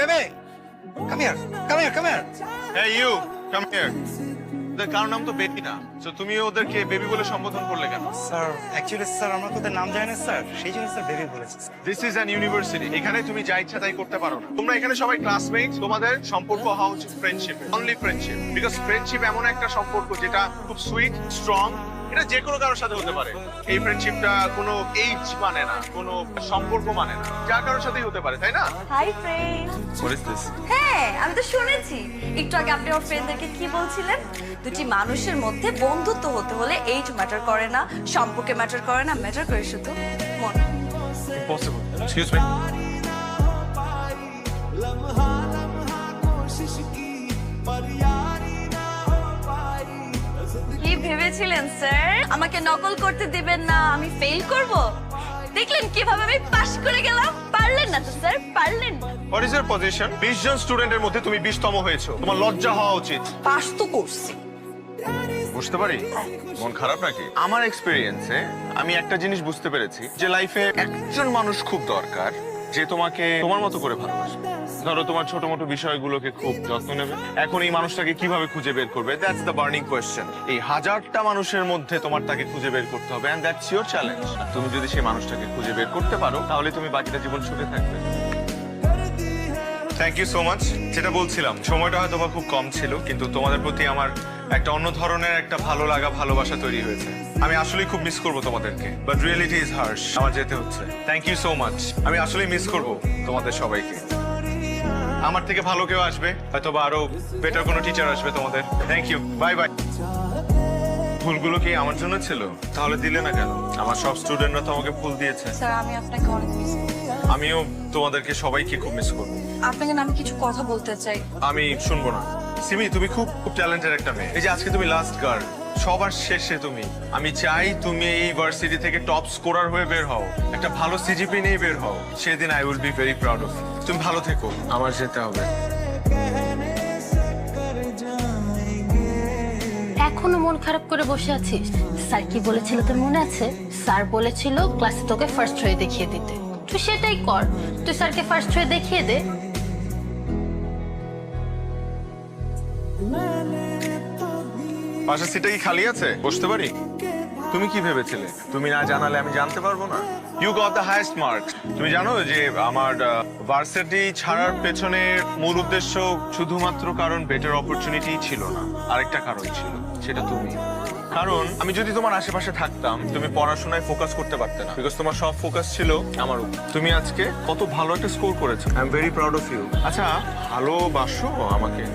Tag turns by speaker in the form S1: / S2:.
S1: বেবে, come here, come here, come here.
S2: Hey you, come here. ওদের কারোর নাম তো বেবি না, তো তুমি ওদেরকে বেবি বলে সম্বোধন করলে কেন?
S1: স্যার, অ্যাকচুয়ালি স্যার আমরা তো ওদের নাম জানি না স্যার, সেই জন্য স্যার বেবি বলেছি।
S2: দিস ইজ অ্যান ইউনিভার্সিটি, এখানে তুমি যা ইচ্ছা তাই করতে পারো না। তোমরা এখানে সবাই ক্লাসমেট, তোমাদের সম্পর্ক হওয়া উচিত friendship, only friendship, because friendship এমন একটা সম্পর্ক যেটা খুব সুইট, স্ট্রং, এটা যে কোনো কারোর সাথে হতে পারে। এই ফ্রেন্ডশিপটা কোনো এইজ মানে না, কোনো সম্পর্ক মানে না, যা কারোর সাথেই হতে পারে, তাই না?
S3: Hi friend.
S2: What is this?
S3: হ্যাঁ, আমি তো শুনেছি একটু আগে আপনি আমার ফ্রেন্ডদেরকে কি বলছিলেন, দুটি মানুষের মধ্যে বন্ধুত্ব হতে হলে এইজ ম্যাটার করে না, সম্পর্কে ম্যাটার করে না, ম্যাটার করে শুধু মন।
S2: ইম্পসিবল। Excuse me.
S3: কি ভেবেছিলেন স্যার আমাকে নকল করতে দিবেন না, আমি ফেল করব? দেখলেন কিভাবে আমি পাশ করে গেলাম। পারলেন না তো স্যার, পারলেন না।
S2: What is your position? 20 জন স্টুডেন্টের মধ্যে তুমি 20তম হয়েছো, তোমার লজ্জা হওয়া উচিত।
S3: পাশ তো করছি।
S2: বুঝতে পারি, মন খারাপ নাকি? আমার এক্সপেরিয়েন্সে আমি একটা জিনিস বুঝতে পেরেছি যে লাইফে একজন মানুষ খুব দরকার যে তোমাকে তোমার মতো করে ভালোবাসবে। ধরো তোমার ছোট মোটো বিষয়গুলোকে খুব যত্ন নেবে। এখন এই মানুষটাকে কিভাবে খুঁজে বের করবে? That's the burning question. এই হাজারটা মানুষের মধ্যে তোমার তাকে খুঁজে বের করতে হবে, এন্ড দ্যাটস ইওর চ্যালেঞ্জ। তুমি যদি সেই মানুষটাকে খুঁজে বের করতে পারো তাহলে তুমি বাকিটা জীবন সুখে থাকবে। Thank you so much. যেটা বলছিলাম, সময়টা হয়তো বা খুব কম ছিল, কিন্তু তোমাদের প্রতি আমার একটা অন্য ধরনের একটা ভালো লাগা, ভালোবাসা তৈরি হয়েছে। আমি আসলেই খুব মিস করবো তোমাদেরকে, বাট রিয়েলিটি ইজ হার্শ, আমার যেতে হচ্ছে। Thank you so much. আমি আসলেই মিস করবো তোমাদের সবাইকে। আমার থেকে ভালো কেউ আসবে, হয়তো বা আরো বেটার কোনো টিচার আসবে তোমাদের। Thank you, bye bye. ফুলগুলো কি আমার জন্য ছিল? তাহলে দিলে না কেন? আমার সব স্টুডেন্টরা তো আমাকে ফুল দিয়েছে।
S3: স্যার আমি আপনাকে অনেক মিস করি।
S2: আমিও তোমাদেরকে সবাইকে খুব মিস করবো।
S3: আপনাকে না আমি কিছু কথা বলতে চাই।
S2: আমি শুনবো না। সিমি, তুমি খুব ট্যালেন্টেড একটা মেয়ে। এই যে আজকে তুমি লাস্ট গার্ল, সবার শেষে তুমি। আমি চাই তুমি এই ভার্সিটি থেকে টপ স্কোরার হয়ে বের হও, একটা ভালো সিজিপি নিয়ে বের হও। সেদিন I will be very proud of you. তুমি ভালো থেকো, আমার যেতে হবে।
S4: এখনো মন খারাপ করে বসে আছিস? স্যার কি বলেছিল তোর মনে আছে? স্যার বলেছিল ক্লাসে তোকে ফার্স্ট হয়ে দেখিয়ে দিতে। তুই সেটাই কর, তুই স্যারকে ফার্স্ট হয়ে দেখিয়ে দে।
S2: পাশের সিটটা কি খালি আছে? বসতে পারি? তুমি কি ভেবেছিলে তুমি না জানালে আমি জানতে পারবো না? You got the highest marks. তুমি জানো যে আমার ভার্সিটি ছাড়ার পেছনে মূল উদ্দেশ্য শুধুমাত্র কারণ বেটার অপরচুনিটি ছিল না, আরেকটা কারণ ছিল, সেটা তুমি। কারণ আমি যদি তোমার আশেপাশে থাকতাম তুমি পড়াশোনায় ফোকাস করতে পারতে না, বিকজ তোমার সব ফোকাস ছিল আমার উপর। তুমি আজকে কত ভালো একটা স্কোর করেছো, I am very proud of you. আচ্ছা, ভালোবাসো আমাকে?